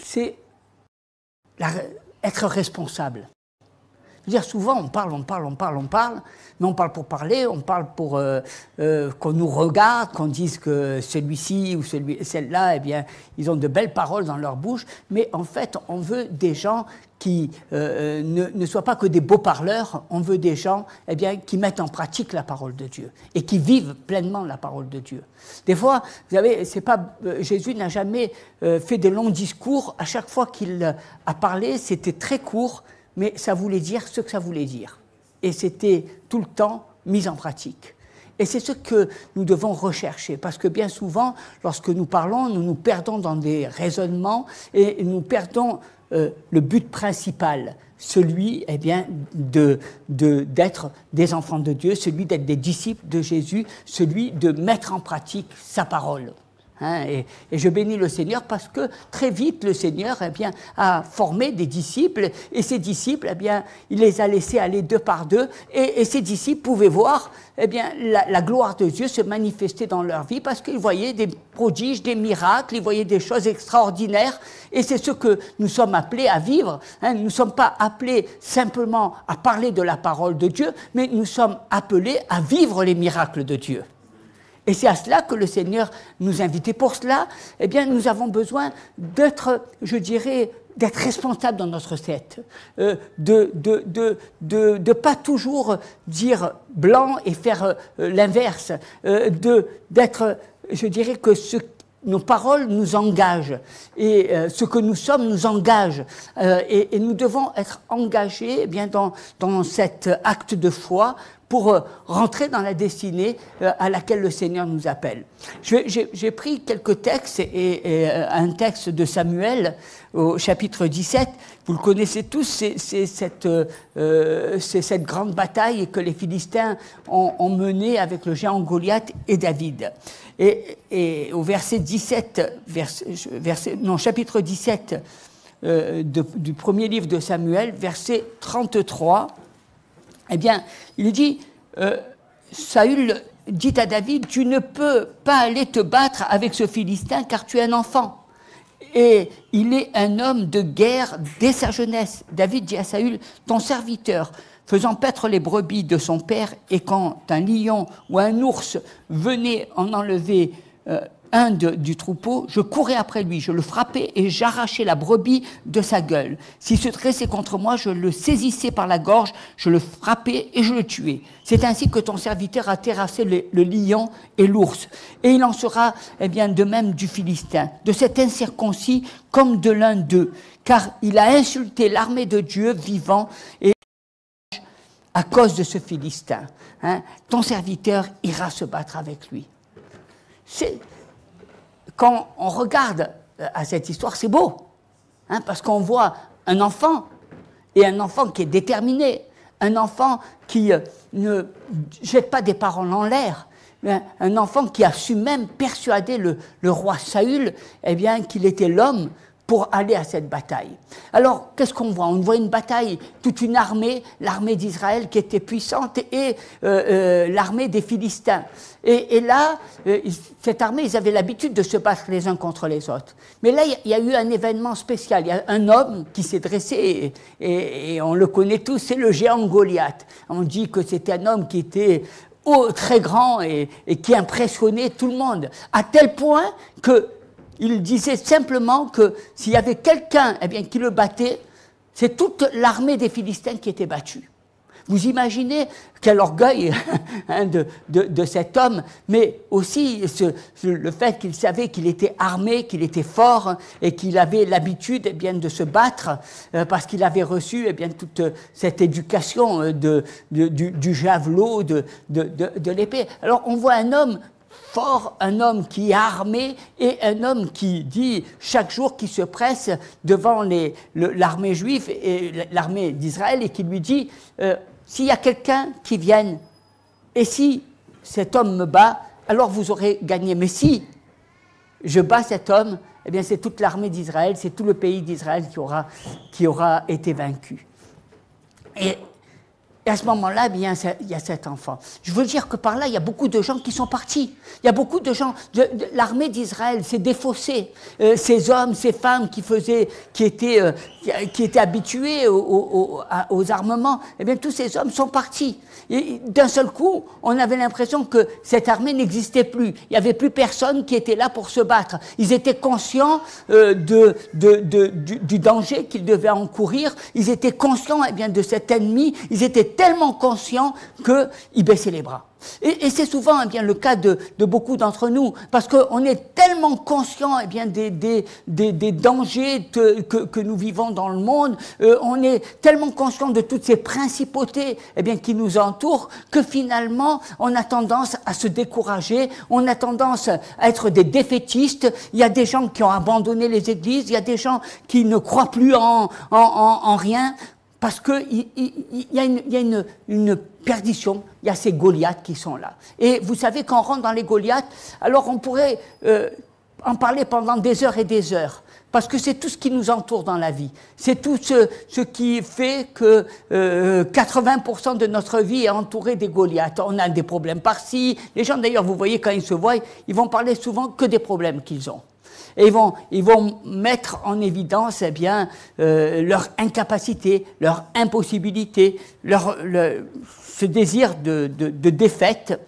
c'est être responsable. Je veux dire, souvent, on parle, mais on parle pour parler, on parle pour qu'on nous regarde, qu'on dise que celui-ci ou celle-là, eh bien, ils ont de belles paroles dans leur bouche, mais en fait, on veut des gens qui ne soient pas que des beaux parleurs, on veut des gens eh bien, qui mettent en pratique la parole de Dieu et qui vivent pleinement la parole de Dieu. Des fois, vous savez, c'est pas, Jésus n'a jamais fait de longs discours. À chaque fois qu'il a parlé, c'était très court, mais ça voulait dire ce que ça voulait dire. Et c'était tout le temps mis en pratique. Et c'est ce que nous devons rechercher, parce que bien souvent, lorsque nous parlons, nous nous perdons dans des raisonnements et nous perdons le but principal, celui eh bien, d'être des enfants de Dieu, celui d'être des disciples de Jésus, celui de mettre en pratique sa parole. Et je bénis le Seigneur parce que très vite le Seigneur eh bien, a formé des disciples et ces disciples, eh bien, il les a laissés aller deux par deux et ces disciples pouvaient voir eh bien, la gloire de Dieu se manifester dans leur vie parce qu'ils voyaient des prodiges, des miracles, ils voyaient des choses extraordinaires et c'est ce que nous sommes appelés à vivre. Nous ne sommes pas appelés simplement à parler de la parole de Dieu, mais nous sommes appelés à vivre les miracles de Dieu. Et c'est à cela que le Seigneur nous invite. Et pour cela, eh bien, nous avons besoin d'être, je dirais, d'être responsables dans notre tête, de pas toujours dire blanc et faire l'inverse, d'être, je dirais que nos paroles nous engagent et ce que nous sommes nous engage et nous devons être engagés eh bien, dans cet acte de foi pour rentrer dans la destinée à laquelle le Seigneur nous appelle. J'ai pris quelques textes et un texte de Samuel au chapitre 17. Vous le connaissez tous, c'est cette grande bataille que les Philistins ont menée avec le géant Goliath et David. Et au verset 17, chapitre 17 du premier livre de Samuel, verset 33, eh bien, il dit, Saül dit à David, tu ne peux pas aller te battre avec ce Philistin car tu es un enfant. Et il est un homme de guerre dès sa jeunesse. David dit à Saül, ton serviteur, faisant paître les brebis de son père, et quand un lion ou un ours venait en enlever un du troupeau, je courais après lui, je le frappais et j'arrachais la brebis de sa gueule. S'il se dressait contre moi, je le saisissais par la gorge, je le frappais et je le tuais. C'est ainsi que ton serviteur a terrassé le lion et l'ours. Et il en sera eh bien, de même du Philistin, de cet incirconcis comme de l'un d'eux, car il a insulté l'armée de Dieu vivant et à cause de ce Philistin. Ton serviteur ira se battre avec lui. Quand on regarde à cette histoire, c'est beau, parce qu'on voit un enfant, et un enfant qui est déterminé, un enfant qui ne jette pas des paroles en l'air, mais un enfant qui a su même persuader le roi Saül eh bien, qu'il était l'homme pour aller à cette bataille. Alors, qu'est-ce qu'on voit? On voit une bataille, toute une armée, l'armée d'Israël qui était puissante et l'armée des Philistins. Et là, cette armée, ils avaient l'habitude de se battre les uns contre les autres. Mais là, il y a eu un événement spécial. Il y a un homme qui s'est dressé, et on le connaît tous, c'est le géant Goliath. On dit que c'était un homme qui était très grand et qui impressionnait tout le monde, à tel point que il disait simplement que s'il y avait quelqu'un eh bien, qui le battait, c'est toute l'armée des Philistins qui était battue. Vous imaginez quel orgueil de cet homme, mais aussi le fait qu'il savait qu'il était armé, qu'il était fort et qu'il avait l'habitude eh bien, de se battre parce qu'il avait reçu eh bien, toute cette éducation du javelot, de l'épée. Alors on voit un homme fort, un homme qui est armé et un homme qui dit chaque jour qu'il se presse devant l'armée juive et l'armée d'Israël et qui lui dit s'il y a quelqu'un qui vienne et si cet homme me bat, alors vous aurez gagné. Mais si je bats cet homme, eh bien c'est toute l'armée d'Israël, c'est tout le pays d'Israël qui aura été vaincu. Et Et à ce moment-là, bien, il y a cet enfant. Je veux dire que par là, il y a beaucoup de gens qui sont partis. Il y a beaucoup de gens. L'armée d'Israël s'est défaussée. Ces hommes, ces femmes qui étaient habitués aux armements, eh bien, tous ces hommes sont partis. Et d'un seul coup, on avait l'impression que cette armée n'existait plus. Il n'y avait plus personne qui était là pour se battre. Ils étaient conscients du danger qu'ils devaient encourir. Ils étaient conscients, eh bien, de cet ennemi. Ils étaient tellement conscients qu'ils baissaient les bras. Et c'est souvent, eh bien, le cas de beaucoup d'entre nous, parce qu'on est tellement conscient, eh bien, des dangers que nous vivons dans le monde, on est tellement conscient de toutes ces principautés, eh bien, qui nous entourent, que finalement on a tendance à se décourager, on a tendance à être des défaitistes. Il y a des gens qui ont abandonné les églises, il y a des gens qui ne croient plus en rien. Parce qu'il y a une perdition, il y a ces Goliaths qui sont là. Et vous savez, quand on rentre dans les Goliaths, alors on pourrait en parler pendant des heures et des heures, parce que c'est tout ce qui nous entoure dans la vie. C'est tout ce qui fait que 80% de notre vie est entourée des Goliaths. On a des problèmes par-ci. Les gens, d'ailleurs, vous voyez, quand ils se voient, ils vont parler souvent que des problèmes qu'ils ont. Et ils vont mettre en évidence, eh bien, leur incapacité, leur impossibilité, ce désir de défaite.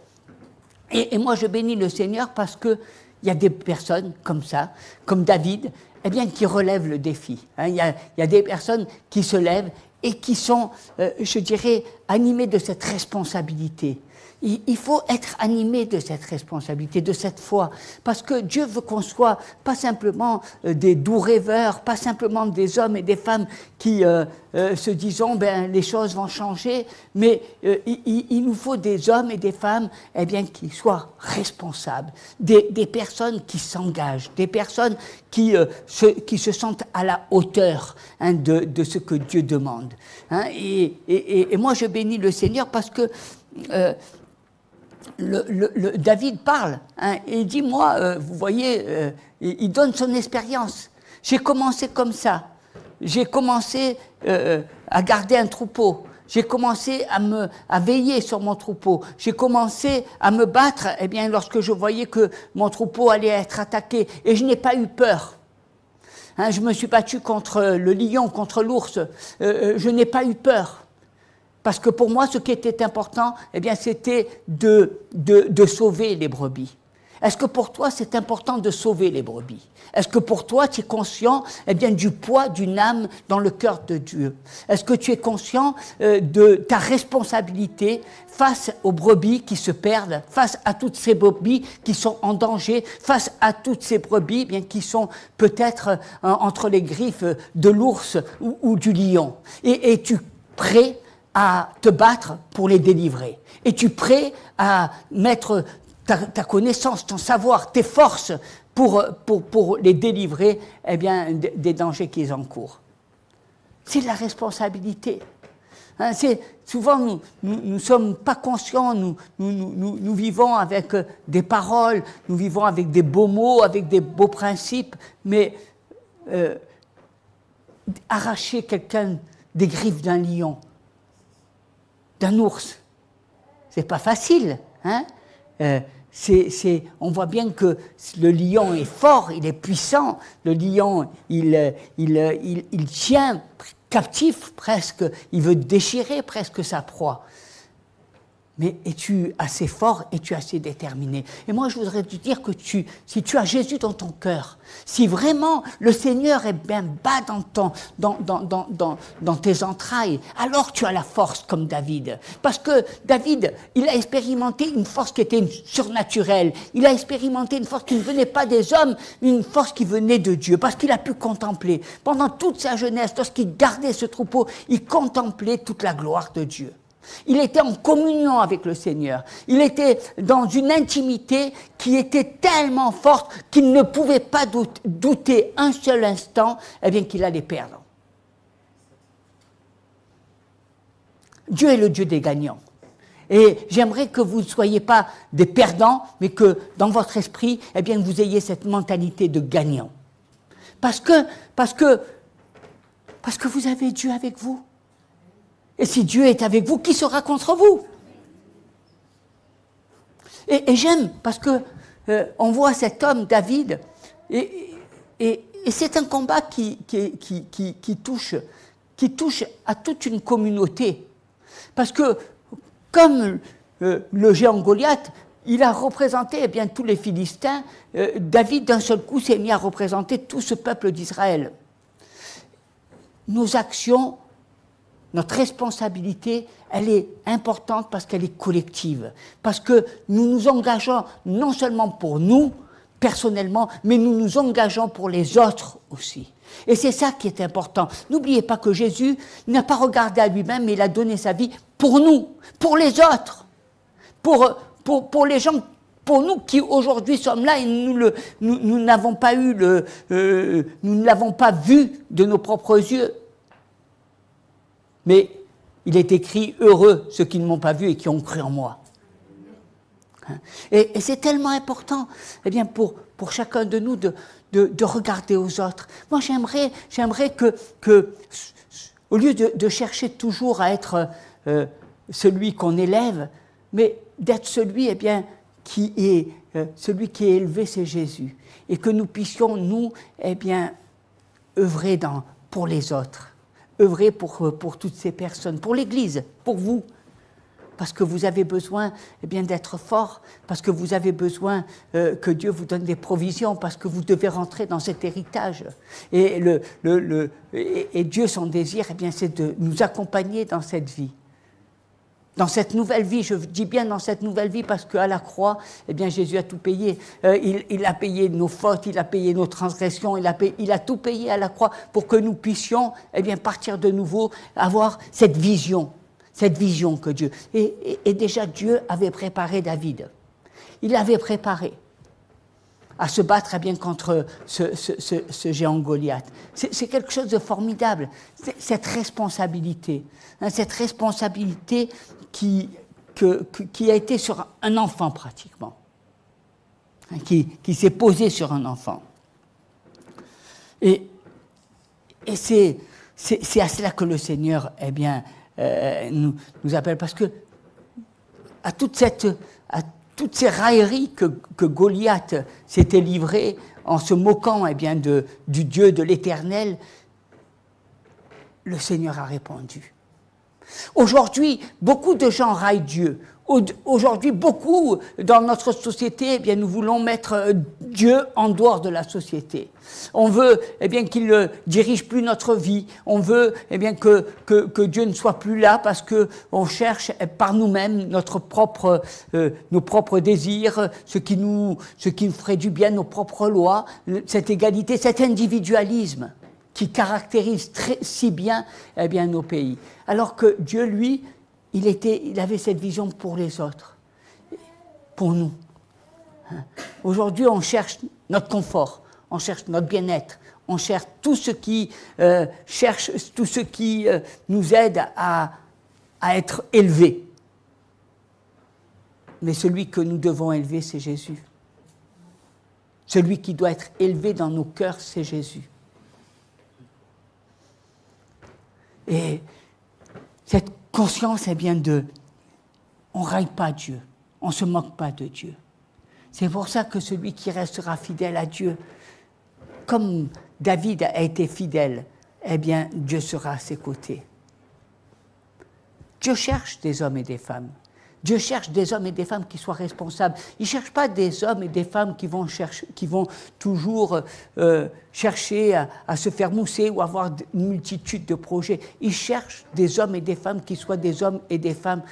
Et moi, je bénis le Seigneur parce qu'il y a des personnes comme ça, comme David, eh bien, qui relèvent le défi. Hein. Il y a des personnes qui se lèvent et qui sont, je dirais, animées de cette responsabilité. Il faut être animé de cette responsabilité, de cette foi, parce que Dieu veut qu'on soit pas simplement des doux rêveurs, pas simplement des hommes et des femmes qui se disent ben les choses vont changer, mais il nous faut des hommes et des femmes eh bien qui soient responsables, des personnes qui s'engagent, des personnes qui se sentent à la hauteur hein, de ce que Dieu demande. Hein, et moi je bénis le Seigneur parce que David parle, hein, et il dit, moi, vous voyez, il donne son expérience. J'ai commencé comme ça. J'ai commencé à garder un troupeau. J'ai commencé à veiller sur mon troupeau. J'ai commencé à me battre, eh bien, lorsque je voyais que mon troupeau allait être attaqué. Et je n'ai pas eu peur. Hein, je me suis battu contre le lion, contre l'ours. Je n'ai pas eu peur. Parce que pour moi, ce qui était important, eh bien, c'était de sauver les brebis. Est-ce que pour toi, c'est important de sauver les brebis? Est-ce que pour toi, tu es conscient eh bien, du poids d'une âme dans le cœur de Dieu? Est-ce que tu es conscient de ta responsabilité face aux brebis qui se perdent, face à toutes ces brebis qui sont en danger, face à toutes ces brebis eh bien, qui sont peut-être entre les griffes de l'ours ou du lion? Et es-tu prêt à te battre pour les délivrer? Es-tu prêt à mettre ta connaissance, ton savoir, tes forces pour les délivrer eh bien, des dangers qu'ils encourent? C'est de la responsabilité. Hein, souvent, nous ne sommes pas conscients, nous vivons avec des paroles, nous vivons avec des beaux mots, avec des beaux principes, mais arracher quelqu'un des griffes d'un lion, d'un ours, c'est pas facile, hein? On voit bien que le lion est fort, il est puissant. Le lion, il tient captif presque, il veut déchirer presque sa proie. Mais es-tu assez fort, es-tu assez déterminé? Et moi, je voudrais te dire que si tu as Jésus dans ton cœur, si vraiment le Seigneur est bien bas dans tes entrailles, alors tu as la force comme David. Parce que David, il a expérimenté une force qui était surnaturelle. Il a expérimenté une force qui ne venait pas des hommes, une force qui venait de Dieu. Parce qu'il a pu contempler. Pendant toute sa jeunesse, lorsqu'il gardait ce troupeau, il contemplait toute la gloire de Dieu. Il était en communion avec le Seigneur. Il était dans une intimité qui était tellement forte qu'il ne pouvait pas douter un seul instant eh bien, qu'il allait perdre. Dieu est le Dieu des gagnants. Et j'aimerais que vous ne soyez pas des perdants, mais que dans votre esprit, eh bien, vous ayez cette mentalité de gagnant. Parce que vous avez Dieu avec vous. Et si Dieu est avec vous, qui sera contre vous? Et j'aime, parce que on voit cet homme, David, et c'est un combat qui touche à toute une communauté. Parce que, comme le géant Goliath, il a représenté eh bien, tous les Philistins, David d'un seul coup s'est mis à représenter tout ce peuple d'Israël. Nos actions, notre responsabilité, elle est importante parce qu'elle est collective. Parce que nous nous engageons non seulement pour nous, personnellement, mais nous nous engageons pour les autres aussi. Et c'est ça qui est important. N'oubliez pas que Jésus n'a pas regardé à lui-même, mais il a donné sa vie pour nous, pour les autres, pour les gens, pour nous qui aujourd'hui sommes là et nous n'avons pas eu nous ne l'avons pas vu de nos propres yeux. Mais il est écrit « Heureux ceux qui ne m'ont pas vu et qui ont cru en moi ». Et c'est tellement important eh bien, pour chacun de nous de regarder aux autres. Moi, j'aimerais que au lieu de chercher toujours à être celui qu'on élève, mais d'être celui eh bien, qui est élevé, c'est Jésus. Et que nous puissions, nous, eh bien, œuvrer pour les autres. Œuvrer pour toutes ces personnes, pour l'Église, pour vous. Parce que vous avez besoin eh bien, d'être fort, parce que vous avez besoin que Dieu vous donne des provisions, parce que vous devez rentrer dans cet héritage. Et, et Dieu, son désir, eh bien, c'est de nous accompagner dans cette vie. Dans cette nouvelle vie, je dis bien dans cette nouvelle vie, parce qu'à la croix, eh bien, Jésus a tout payé. Il a payé nos fautes, il a payé nos transgressions, il a tout payé à la croix pour que nous puissions eh bien, partir de nouveau, avoir cette vision que Dieu... Et déjà, Dieu avait préparé David. Il l'avait préparé à se battre eh bien, contre ce géant Goliath. C'est quelque chose de formidable, cette responsabilité. Hein, cette responsabilité qui a été sur un enfant pratiquement, hein, qui s'est posée sur un enfant. Et c'est à cela que le Seigneur eh bien, nous appelle, parce que à toutes ces railleries que Goliath s'était livré en se moquant eh bien, du Dieu de l'Éternel, le Seigneur a répondu. Aujourd'hui, beaucoup de gens raillent Dieu. Aujourd'hui, beaucoup dans notre société, eh bien, nous voulons mettre Dieu en dehors de la société. On veut eh bien, qu'il ne dirige plus notre vie. On veut eh bien, que Dieu ne soit plus là parce qu'on cherche par nous-mêmes nos propres désirs, ce qui nous ferait du bien, nos propres lois, cette égalité, cet individualisme qui caractérise si bien, eh bien nos pays. Alors que Dieu, lui, il avait cette vision pour les autres, pour nous. Aujourd'hui, on cherche notre confort, on cherche notre bien-être, on cherche tout ce qui, nous aide à être élevés. Mais celui que nous devons élever, c'est Jésus. Celui qui doit être élevé dans nos cœurs, c'est Jésus. Et cette conscience, eh bien, on ne raille pas Dieu, on ne se moque pas de Dieu. C'est pour ça que celui qui restera fidèle à Dieu, comme David a été fidèle, eh bien, Dieu sera à ses côtés. Dieu cherche des hommes et des femmes. Dieu cherche des hommes et des femmes qui soient responsables. Il ne cherche pas des hommes et des femmes qui vont toujours chercher à se faire mousser ou avoir une multitude de projets. Il cherche des hommes et des femmes qui soient des hommes et des femmes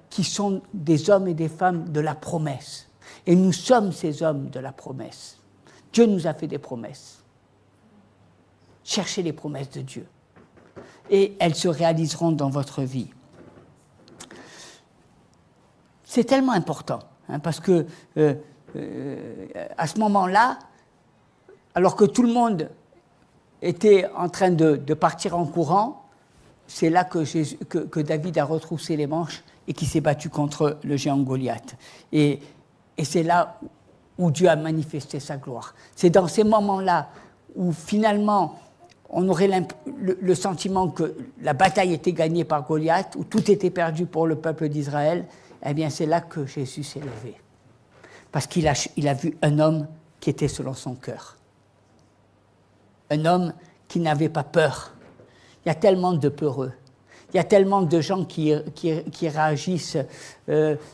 qui sont des hommes et des femmes de la promesse. Et nous sommes ces hommes de la promesse. Dieu nous a fait des promesses. Cherchez les promesses de Dieu. Et elles se réaliseront dans votre vie. C'est tellement important, hein, parce que à ce moment-là, alors que tout le monde était en train de partir en courant, c'est là que David a retroussé les manches et qui s'est battu contre le géant Goliath. Et c'est là où Dieu a manifesté sa gloire. C'est dans ces moments-là où finalement on aurait le sentiment que la bataille était gagnée par Goliath, ou tout était perdu pour le peuple d'Israël, eh bien c'est là que Jésus s'est levé. Parce qu'il a vu un homme qui était selon son cœur. Un homme qui n'avait pas peur. Il y a tellement de peureux. Il y a tellement de gens qui réagissent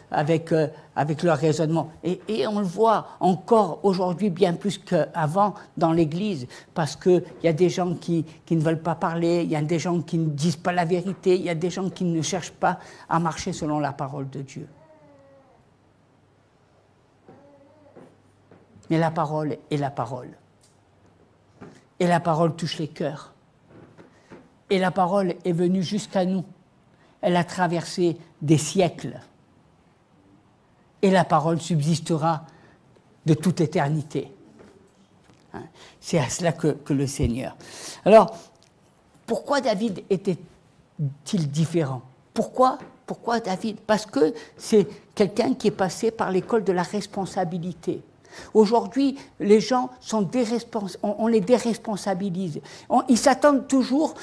avec leur raisonnement. Et on le voit encore aujourd'hui bien plus qu'avant dans l'Église, parce qu'il y a des gens qui ne veulent pas parler, il y a des gens qui ne disent pas la vérité, il y a des gens qui ne cherchent pas à marcher selon la parole de Dieu. Mais la parole est la parole. Et la parole touche les cœurs. Et la parole est venue jusqu'à nous. Elle a traversé des siècles. Et la parole subsistera de toute éternité. C'est à cela que le Seigneur. Alors, pourquoi David était-il différent? Pourquoi David? Parce que c'est quelqu'un qui est passé par l'école de la responsabilité. Aujourd'hui, les gens on les déresponsabilise. Ils s'attendent toujours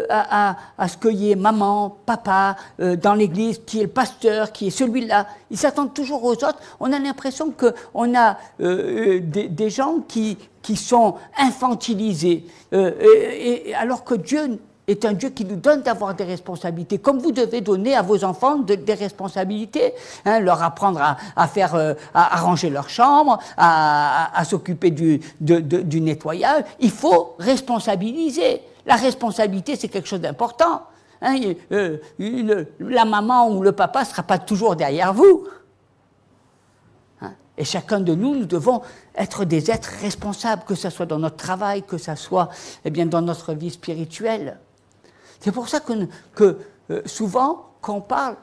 à ce qu'il y ait maman, papa dans l'église, qui est le pasteur, qui est celui-là. Ils s'attendent toujours aux autres. On a l'impression qu'on a des gens qui sont infantilisés, alors que Dieu est un Dieu qui nous donne d'avoir des responsabilités, comme vous devez donner à vos enfants des responsabilités, leur apprendre à ranger leur chambre, à s'occuper du nettoyage. Il faut responsabiliser. La responsabilité, c'est quelque chose d'important. La maman ou le papa ne sera pas toujours derrière vous. Et chacun de nous, nous devons être des êtres responsables, que ce soit dans notre travail, que ce soit dans notre vie spirituelle. C'est pour ça que souvent, quand on parle,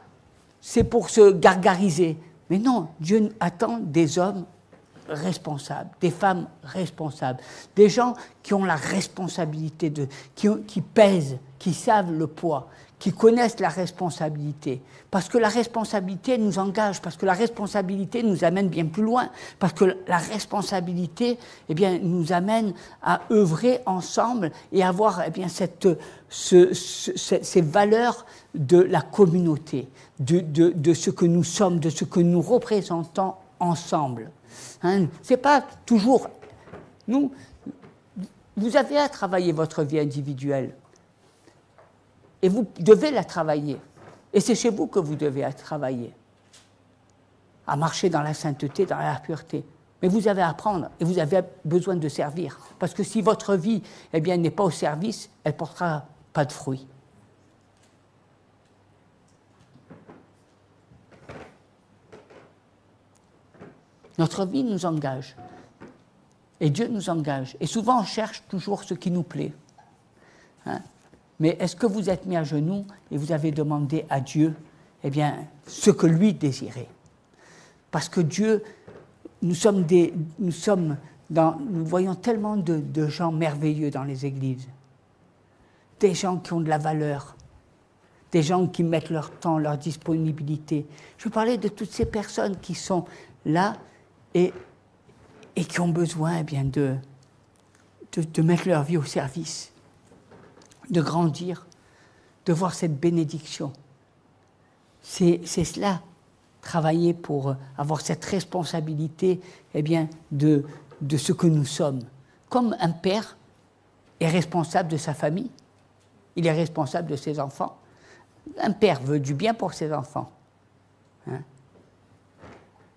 c'est pour se gargariser. Mais non, Dieu attend des hommes responsables, des femmes responsables, des gens qui ont la responsabilité, qui pèsent, qui savent le poids, qui connaissent la responsabilité. Parce que la responsabilité nous engage, parce que la responsabilité nous amène bien plus loin, parce que la responsabilité nous amène à œuvrer ensemble et avoir ces valeurs de la communauté, de ce que nous sommes, de ce que nous représentons ensemble. C'est pas toujours... Vous avez à travailler votre vie individuelle. Et vous devez la travailler. Et c'est chez vous que vous devez la travailler. À marcher dans la sainteté, dans la pureté. Mais vous avez à apprendre et vous avez besoin de servir. Parce que si votre vie n'est pas au service, elle ne portera pas de fruits. Notre vie nous engage. Et Dieu nous engage. Et souvent, on cherche toujours ce qui nous plaît. Mais est-ce que vous êtes mis à genoux et vous avez demandé à Dieu ce que lui désirait? Parce que Dieu, nous voyons tellement de gens merveilleux dans les églises. Des gens qui ont de la valeur. Des gens qui mettent leur temps, leur disponibilité. Je parlais de toutes ces personnes qui sont là et qui ont besoin de mettre leur vie au service, de grandir, de voir cette bénédiction. C'est cela, travailler pour avoir cette responsabilité de ce que nous sommes. Comme un père est responsable de sa famille, il est responsable de ses enfants. Un père veut du bien pour ses enfants.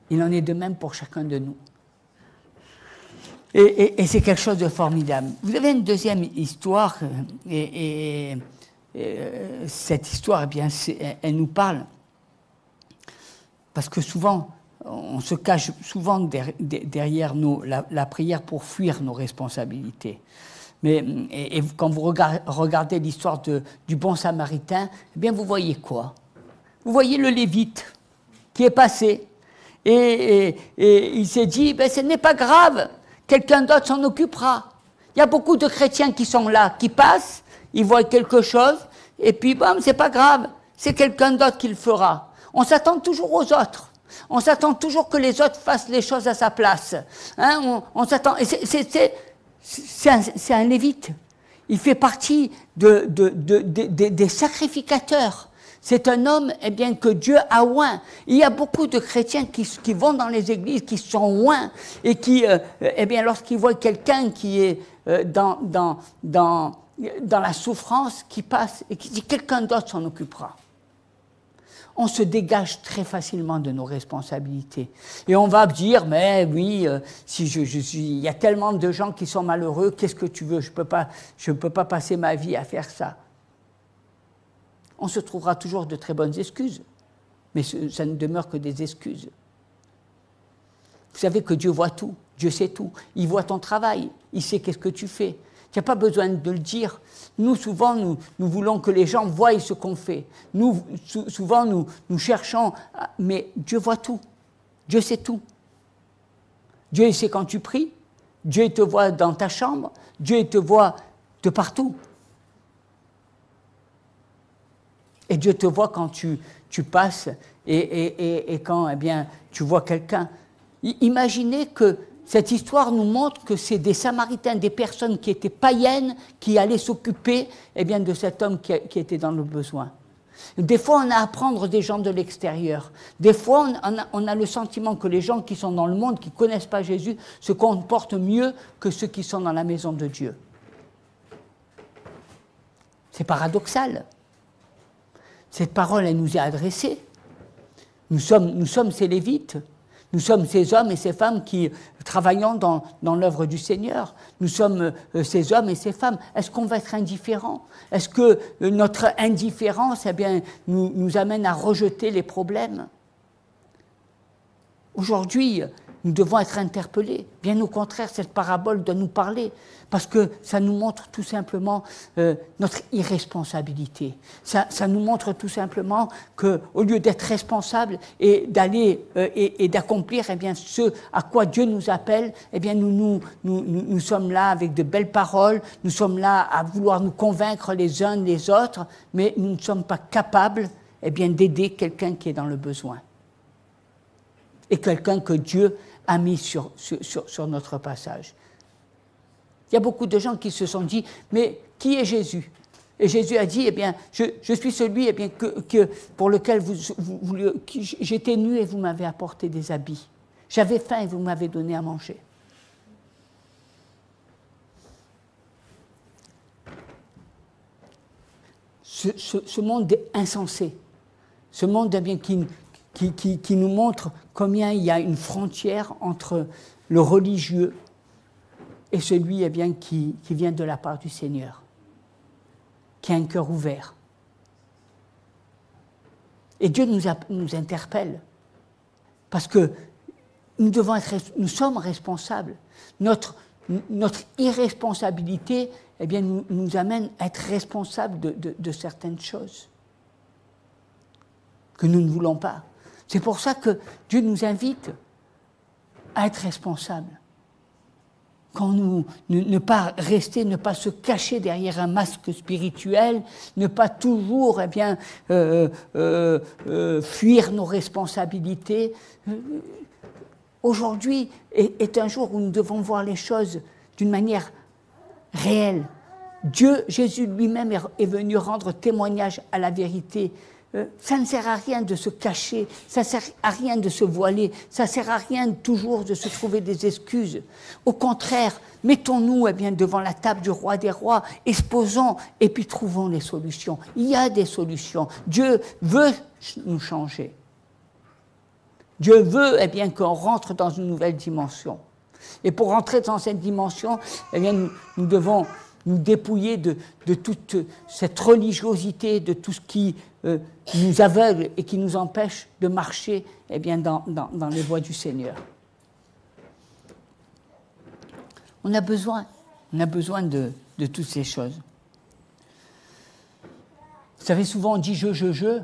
Il en est de même pour chacun de nous. Et c'est quelque chose de formidable. Vous avez une deuxième histoire, et cette histoire, elle nous parle, parce que souvent, on se cache souvent derrière la prière pour fuir nos responsabilités. Mais quand vous regardez l'histoire du bon Samaritain, vous voyez quoi? Vous voyez le Lévite qui est passé, et il s'est dit, ce n'est pas grave, quelqu'un d'autre s'en occupera. Il y a beaucoup de chrétiens qui sont là, qui passent, ils voient quelque chose, et puis, c'est pas grave, c'est quelqu'un d'autre qui le fera. On s'attend toujours aux autres. On s'attend toujours que les autres fassent les choses à sa place. On s'attend. Et c'est un Lévite. Il fait partie des sacrificateurs. C'est un homme eh bien, que Dieu a oint. Il y a beaucoup de chrétiens qui vont dans les églises, qui sont oints, et qui, eh bien, lorsqu'ils voient quelqu'un qui est dans la souffrance, qui passe et qui dit quelqu'un d'autre s'en occupera. On se dégage très facilement de nos responsabilités. Et on va dire, mais oui, si il y a tellement de gens qui sont malheureux, qu'est-ce que tu veux? Je ne peux pas passer ma vie à faire ça. On se trouvera toujours de très bonnes excuses, mais ça ne demeure que des excuses. Vous savez que Dieu voit tout, Dieu sait tout. Il voit ton travail, il sait qu'est-ce que tu fais. Tu n'as pas besoin de le dire. Nous, souvent, nous voulons que les gens voient ce qu'on fait. Nous, souvent, nous cherchons, mais Dieu voit tout. Dieu sait tout. Dieu il sait quand tu pries, Dieu te voit dans ta chambre, Dieu te voit de partout. Et Dieu te voit quand tu passes et quand eh bien, tu vois quelqu'un. Imaginez que cette histoire nous montre que c'est des Samaritains, des personnes qui étaient païennes, qui allaient s'occuper eh bien, de cet homme qui était dans le besoin. Des fois, on a à apprendre des gens de l'extérieur. Des fois, on a le sentiment que les gens qui sont dans le monde, qui ne connaissent pas Jésus, se comportent mieux que ceux qui sont dans la maison de Dieu. C'est paradoxal. Cette parole, elle nous est adressée. Nous sommes ces Lévites. Nous sommes ces hommes et ces femmes qui travaillons dans l'œuvre du Seigneur. Nous sommes ces hommes et ces femmes. Est-ce qu'on va être indifférents? Est-ce que notre indifférence eh bien, nous amène à rejeter les problèmes? Aujourd'hui, nous devons être interpellés. Bien au contraire, cette parabole doit nous parler, parce que ça nous montre tout simplement notre irresponsabilité. Ça nous montre tout simplement qu'au lieu d'être responsable et d'aller et d'accomplir eh bien, ce à quoi Dieu nous appelle, eh bien, nous sommes là avec de belles paroles, nous sommes là à vouloir nous convaincre les uns les autres, mais nous ne sommes pas capables eh bien, d'aider quelqu'un qui est dans le besoin. Et quelqu'un que Dieu a mis sur notre passage. Il y a beaucoup de gens qui se sont dit, mais qui est Jésus? Et Jésus a dit, eh bien, je suis celui eh bien, pour lequel j'étais nu et vous m'avez apporté des habits. J'avais faim et vous m'avez donné à manger. Ce monde insensé, ce monde eh bien, qui nous montre combien il y a une frontière entre le religieux et celui eh bien, qui vient de la part du Seigneur, qui a un cœur ouvert. Et Dieu nous interpelle, parce que nous sommes responsables. Notre irresponsabilité eh bien, nous amène à être responsables de certaines choses que nous ne voulons pas. C'est pour ça que Dieu nous invite à être responsables. Ne pas rester, ne pas se cacher derrière un masque spirituel, ne pas toujours eh bien, fuir nos responsabilités. Aujourd'hui est un jour où nous devons voir les choses d'une manière réelle. Jésus lui-même est venu rendre témoignage à la vérité. Ça ne sert à rien de se cacher, ça ne sert à rien de se voiler, ça ne sert à rien toujours de se trouver des excuses. Au contraire, mettons-nous eh bien, devant la table du roi des rois, exposons et puis trouvons les solutions. Il y a des solutions. Dieu veut nous changer. Dieu veut eh bien, qu'on rentre dans une nouvelle dimension. Et pour rentrer dans cette dimension, eh bien, nous devons nous dépouiller de toute cette religiosité, de tout ce qui nous aveugle et qui nous empêche de marcher eh bien, dans les voies du Seigneur. On a besoin de toutes ces choses. Vous savez, souvent on dit je.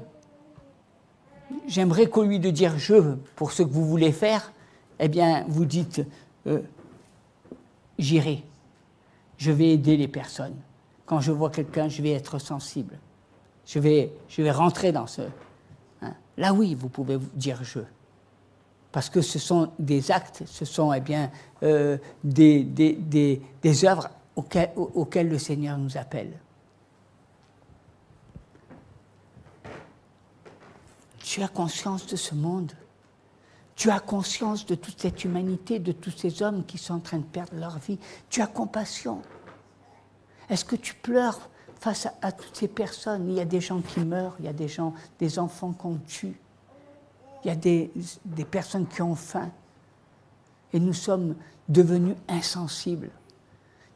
J'aimerais qu'au lieu de dire je pour ce que vous voulez faire, eh bien, vous dites j'irai. Je vais aider les personnes. Quand je vois quelqu'un, je vais être sensible. Je vais rentrer dans ce... Hein. Là, oui, vous pouvez dire « je ». Parce que ce sont des actes, ce sont eh bien, des œuvres auquel le Seigneur nous appelle. Tu as conscience de ce monde. Tu as conscience de toute cette humanité, de tous ces hommes qui sont en train de perdre leur vie. Tu as compassion. Est-ce que tu pleures face à toutes ces personnes? Il y a des gens qui meurent, il y a des enfants qu'on tue, il y a des personnes qui ont faim. Et nous sommes devenus insensibles.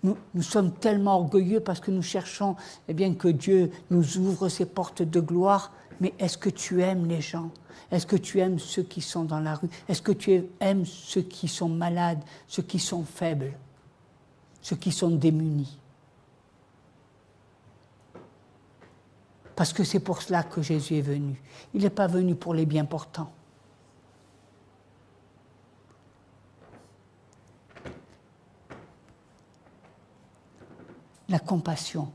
Nous sommes tellement orgueilleux parce que nous cherchons que Dieu nous ouvre ses portes de gloire. Mais est-ce que tu aimes les gens? Est-ce que tu aimes ceux qui sont dans la rue? Est-ce que tu aimes ceux qui sont malades, ceux qui sont faibles, ceux qui sont démunis? Parce que c'est pour cela que Jésus est venu. Il n'est pas venu pour les bien portants. La compassion,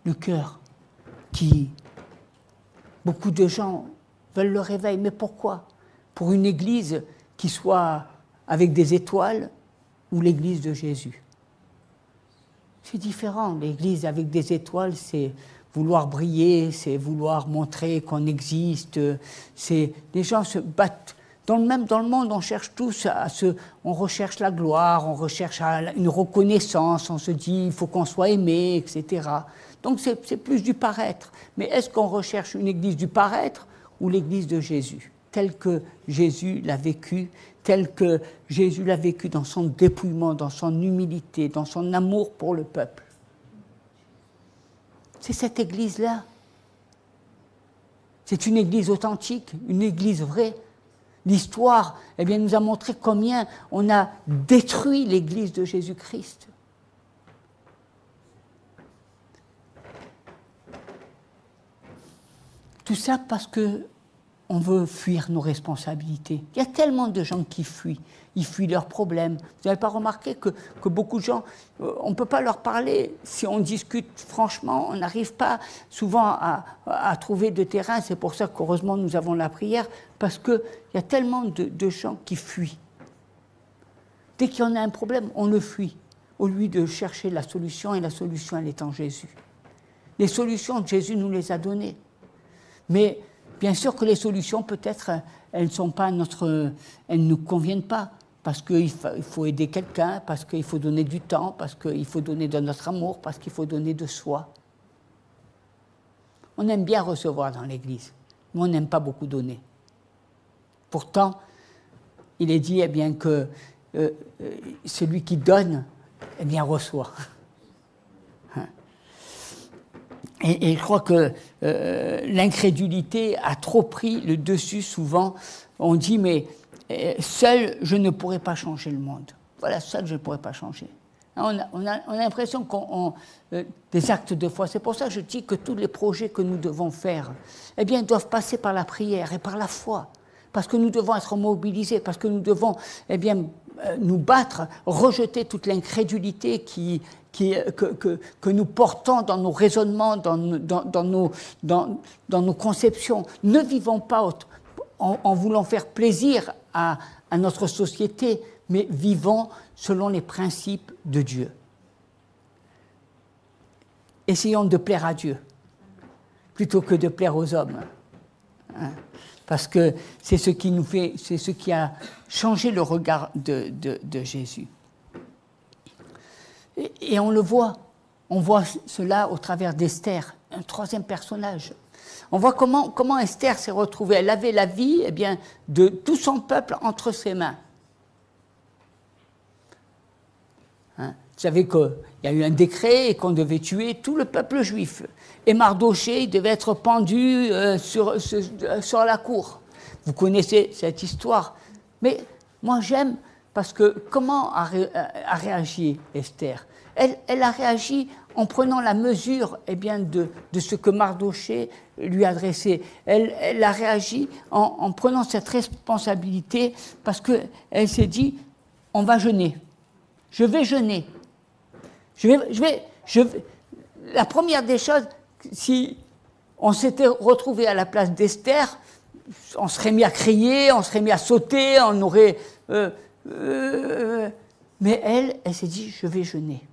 le cœur qui... Beaucoup de gens veulent le réveil, mais pourquoi? Pour une église qui soit avec des étoiles ou l'église de Jésus. C'est différent. L'église avec des étoiles, c'est vouloir briller, c'est vouloir montrer qu'on existe. Les gens se battent. Dans le monde, on cherche tous on recherche la gloire, on recherche une reconnaissance, on se dit il faut qu'on soit aimé, etc. Donc c'est plus du paraître. Mais est-ce qu'on recherche une église du paraître ou l'église de Jésus, telle que Jésus l'a vécue, telle que Jésus l'a vécue dans son dépouillement, dans son humilité, dans son amour pour le peuple? C'est cette église-là. C'est une église authentique, une église vraie. L'histoire nous a montré combien on a détruit l'église de Jésus-Christ. Tout ça parce qu'on veut fuir nos responsabilités. Il y a tellement de gens qui fuient. Ils fuient leurs problèmes. Vous n'avez pas remarqué que beaucoup de gens, on ne peut pas leur parler. Si on discute franchement, on n'arrive pas souvent à trouver de terrain. C'est pour ça qu'heureusement nous avons la prière, parce qu'il y a tellement de gens qui fuient. Dès qu'il y en a un problème, on le fuit, au lieu de chercher la solution, et la solution, elle est en Jésus. Les solutions, Jésus nous les a données. Mais bien sûr que les solutions, peut-être, elles ne nous conviennent pas, parce qu'il faut aider quelqu'un, parce qu'il faut donner du temps, parce qu'il faut donner de notre amour, parce qu'il faut donner de soi. On aime bien recevoir dans l'Église, mais on n'aime pas beaucoup donner. Pourtant, il est dit que celui qui donne, reçoit. Et je crois que l'incrédulité a trop pris le dessus souvent. On dit, mais seul, je ne pourrais pas changer le monde. Voilà, seul, je ne pourrais pas changer. On a l'impression des actes de foi. C'est pour ça que je dis que tous les projets que nous devons faire, doivent passer par la prière et par la foi. Parce que nous devons être mobilisés, parce que nous devons, nous battre, rejeter toute l'incrédulité que nous portons dans nos raisonnements, dans nos conceptions. Ne vivons pas en voulant faire plaisir à notre société, mais vivons selon les principes de Dieu. Essayons de plaire à Dieu, plutôt que de plaire aux hommes. Parce que c'est ce qui a changé le regard de Jésus. Et on le voit. On voit cela au travers d'Esther, un troisième personnage. On voit comment Esther s'est retrouvée. Elle avait la vie de tout son peuple entre ses mains. Vous savez qu'il y a eu un décret et qu'on devait tuer tout le peuple juif. Et Mardochée devait être pendu sur la cour. Vous connaissez cette histoire. Mais moi j'aime, parce que comment a réagi Esther? Elle a réagi en prenant la mesure de ce que Mardochée lui adressait. Elle a réagi en prenant cette responsabilité, parce qu'elle s'est dit, on va jeûner. Je vais jeûner. La première des choses, si on s'était retrouvé à la place d'Esther, on serait mis à crier, on serait mis à sauter, on aurait... Mais elle s'est dit, je vais jeûner.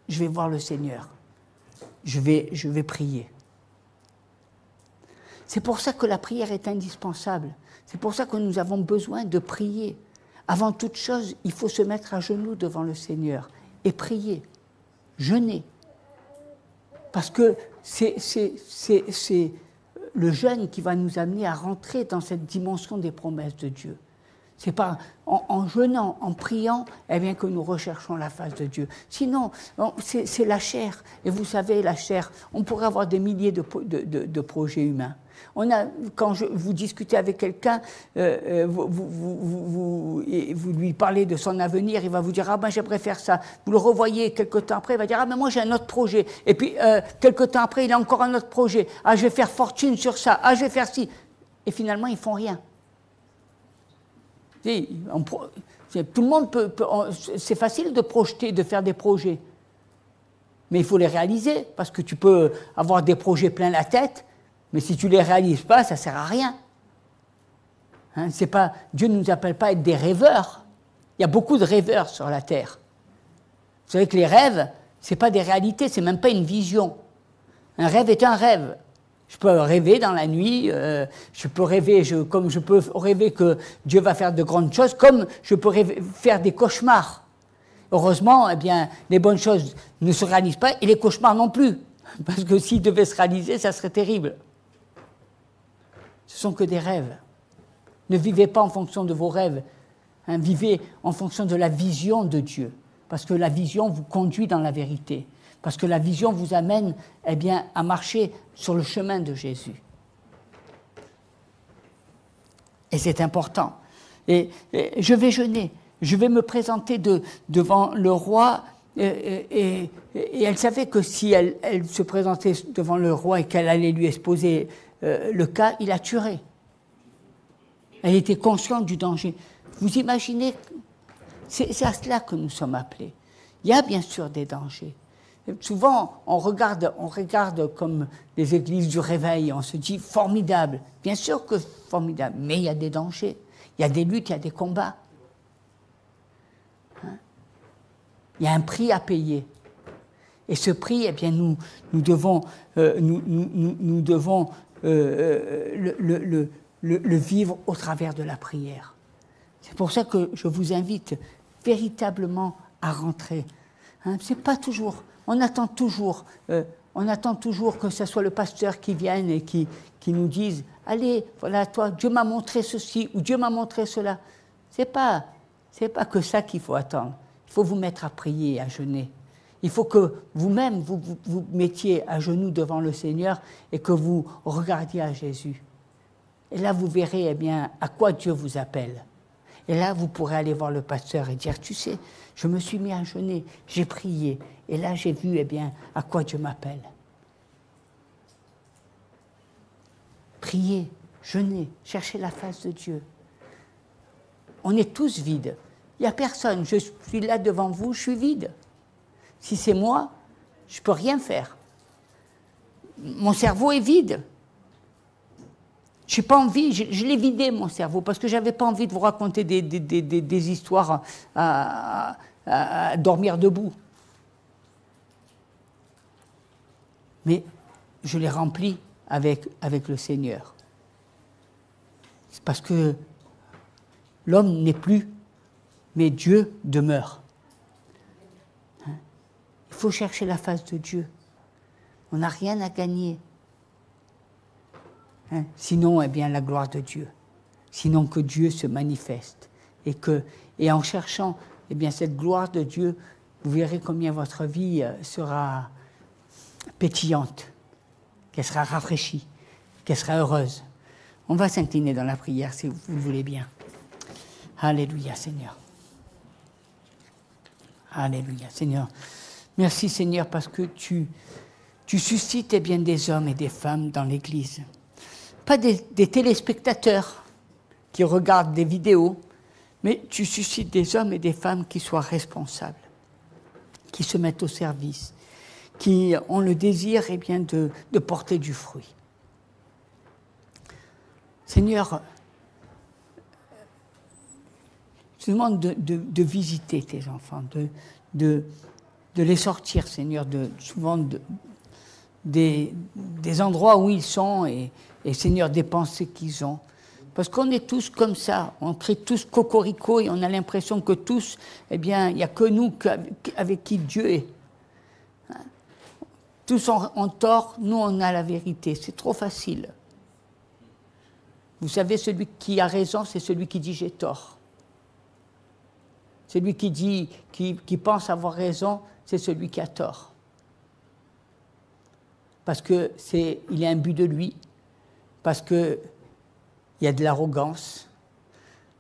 Je vais voir le Seigneur. Je vais prier. C'est pour ça que la prière est indispensable. C'est pour ça que nous avons besoin de prier. Avant toute chose, il faut se mettre à genoux devant le Seigneur et prier, jeûner. Parce que c'est le jeûne qui va nous amener à rentrer dans cette dimension des promesses de Dieu. C'est pas en jeûnant, en priant, eh bien, que nous recherchons la face de Dieu. Sinon, c'est la chair. Et vous savez, la chair, on pourrait avoir des milliers de projets humains. Quand vous discutez avec quelqu'un, vous lui parlez de son avenir, il va vous dire « Ah ben j'aimerais faire ça ». Vous le revoyez quelque temps après, il va dire « Ah ben moi j'ai un autre projet ». Et puis quelque temps après, il a encore un autre projet. « Ah je vais faire fortune sur ça, ah je vais faire ci ». Et finalement, ils ne font rien. Tout le monde c'est facile de projeter, de faire des projets. Mais il faut les réaliser, parce que tu peux avoir des projets plein la tête, mais si tu ne les réalises pas, ça ne sert à rien. Hein, Dieu ne nous appelle pas à être des rêveurs. Il y a beaucoup de rêveurs sur la terre. Vous savez que les rêves, ce n'est pas des réalités, ce n'est même pas une vision. Un rêve est un rêve. Je peux rêver dans la nuit, je peux rêver, comme je peux rêver que Dieu va faire de grandes choses, comme je peux faire des cauchemars. Heureusement, eh bien, les bonnes choses ne se réalisent pas, et les cauchemars non plus. Parce que s'ils devaient se réaliser, ça serait terrible. Ce ne sont que des rêves. Ne vivez pas en fonction de vos rêves. Hein, vivez en fonction de la vision de Dieu. Parce que la vision vous conduit dans la vérité. Parce que la vision vous amène eh bien, à marcher sur le chemin de Jésus. Et c'est important. Et je vais jeûner. Je vais me présenter devant le roi. Et elle savait que si elle se présentait devant le roi et qu'elle allait lui exposer le cas, il la tuerait. Elle était consciente du danger. Vous imaginez, c'est à cela que nous sommes appelés. Il y a bien sûr des dangers. Souvent, on regarde comme les églises du réveil, on se dit formidable. Bien sûr que formidable, mais il y a des dangers. Il y a des luttes, il y a des combats. Hein? Il y a un prix à payer. Et ce prix, eh bien, nous devons le vivre au travers de la prière. C'est pour ça que je vous invite véritablement à rentrer. Hein, c'est pas toujours. On attend toujours que ce soit le pasteur qui vienne et qui nous dise « Allez, voilà, toi, Dieu m'a montré ceci ou Dieu m'a montré cela ». C'est pas que ça qu'il faut attendre. Il faut vous mettre à prier et à jeûner. Il faut que vous-même, vous mettiez à genoux devant le Seigneur et que vous regardiez à Jésus. Et là, vous verrez eh bien, à quoi Dieu vous appelle. Et là, vous pourrez aller voir le pasteur et dire, tu sais, je me suis mis à jeûner, j'ai prié, et là, j'ai vu eh bien, à quoi Dieu m'appelle. Priez, jeûnez, cherchez la face de Dieu. On est tous vides. Il n'y a personne. Je suis là devant vous, je suis vide. Si c'est moi, je ne peux rien faire. Mon cerveau est vide. Je n'ai pas envie, je l'ai vidé mon cerveau, parce que je n'avais pas envie de vous raconter des histoires à dormir debout. Mais je l'ai rempli avec le Seigneur. C'est parce que l'homme n'est plus, mais Dieu demeure. Hein? Il faut chercher la face de Dieu. On n'a rien à gagner. Hein? Sinon, eh bien, la gloire de Dieu. Sinon que Dieu se manifeste. Et en cherchant eh bien, cette gloire de Dieu, vous verrez combien votre vie sera pétillante, qu'elle sera rafraîchie, qu'elle sera heureuse. On va s'incliner dans la prière si vous le voulez bien. Alléluia, Seigneur. Alléluia, Seigneur. Merci, Seigneur, parce que tu suscites eh bien, des hommes et des femmes dans l'Église. Pas des téléspectateurs qui regardent des vidéos, mais tu suscites des hommes et des femmes qui soient responsables, qui se mettent au service, qui ont le désir eh bien, de porter du fruit. Seigneur, Je te demande de visiter tes enfants, de les sortir, Seigneur, souvent des endroits où ils sont et, Seigneur, des pensées qu'ils ont. Parce qu'on est tous comme ça, on crie tous cocorico et on a l'impression que tous, eh bien, il n'y a que nous avec qui Dieu est. Tous ont tort, nous on a la vérité. C'est trop facile. Vous savez, celui qui a raison, c'est celui qui dit j'ai tort. Celui qui pense avoir raison, c'est celui qui a tort. Parce qu'il est imbu de lui, parce qu'il y a de l'arrogance,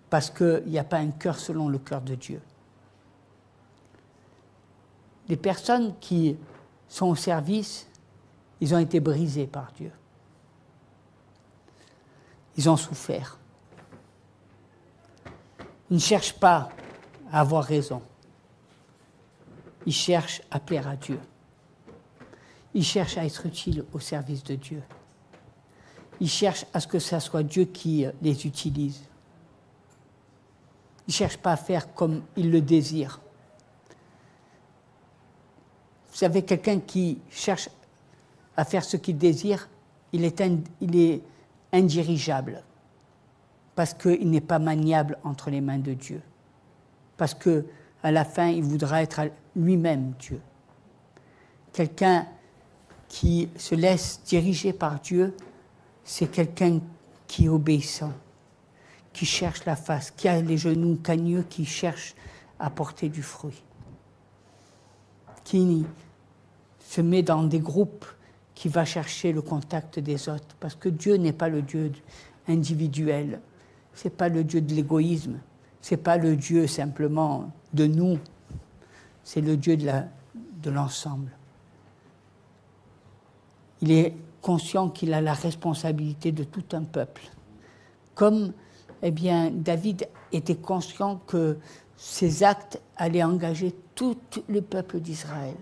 parce qu'il n'y a pas un cœur selon le cœur de Dieu. Les personnes qui sont au service, ils ont été brisés par Dieu. Ils ont souffert. Ils ne cherchent pas à avoir raison. Ils cherchent à plaire à Dieu. Ils cherchent à être utiles au service de Dieu. Ils cherchent à ce que ce soit Dieu qui les utilise. Ils ne cherchent pas à faire comme ils le désirent. Vous savez, quelqu'un qui cherche à faire ce qu'il désire, il est indirigeable. Parce qu'il n'est pas maniable entre les mains de Dieu. Parce qu'à la fin, il voudra être lui-même Dieu. Quelqu'un qui se laisse diriger par Dieu, c'est quelqu'un qui est obéissant, qui cherche la face, qui a les genoux cagneux, qui cherche à porter du fruit, qui se met dans des groupes, qui va chercher le contact des autres, parce que Dieu n'est pas le Dieu individuel, c'est pas le Dieu de l'égoïsme, c'est pas le Dieu simplement de nous, c'est le Dieu de l'ensemble. Il est conscient qu'il a la responsabilité de tout un peuple. Comme, eh bien, David était conscient que ses actes allaient engager tout le peuple d'Israël.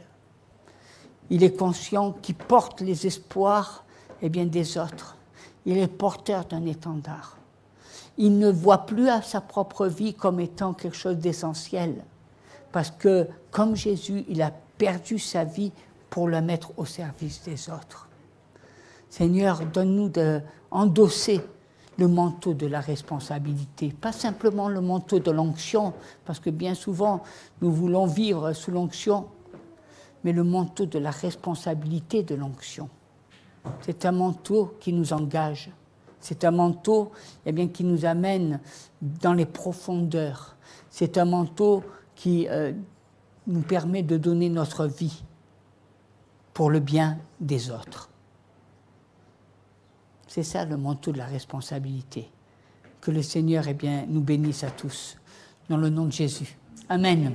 Il est conscient qu'il porte les espoirs, eh bien, des autres. Il est porteur d'un étendard. Il ne voit plus à sa propre vie comme étant quelque chose d'essentiel. Parce que, comme Jésus, il a perdu sa vie pour la mettre au service des autres. Seigneur, donne-nous d'endosser le manteau de la responsabilité, pas simplement le manteau de l'onction, parce que bien souvent, nous voulons vivre sous l'onction, mais le manteau de la responsabilité de l'onction. C'est un manteau qui nous engage. C'est un manteau, eh bien, qui nous amène dans les profondeurs. C'est un manteau qui nous permet de donner notre vie pour le bien des autres. C'est ça le manteau de la responsabilité. Que le Seigneur, eh bien, nous bénisse à tous. Dans le nom de Jésus. Amen.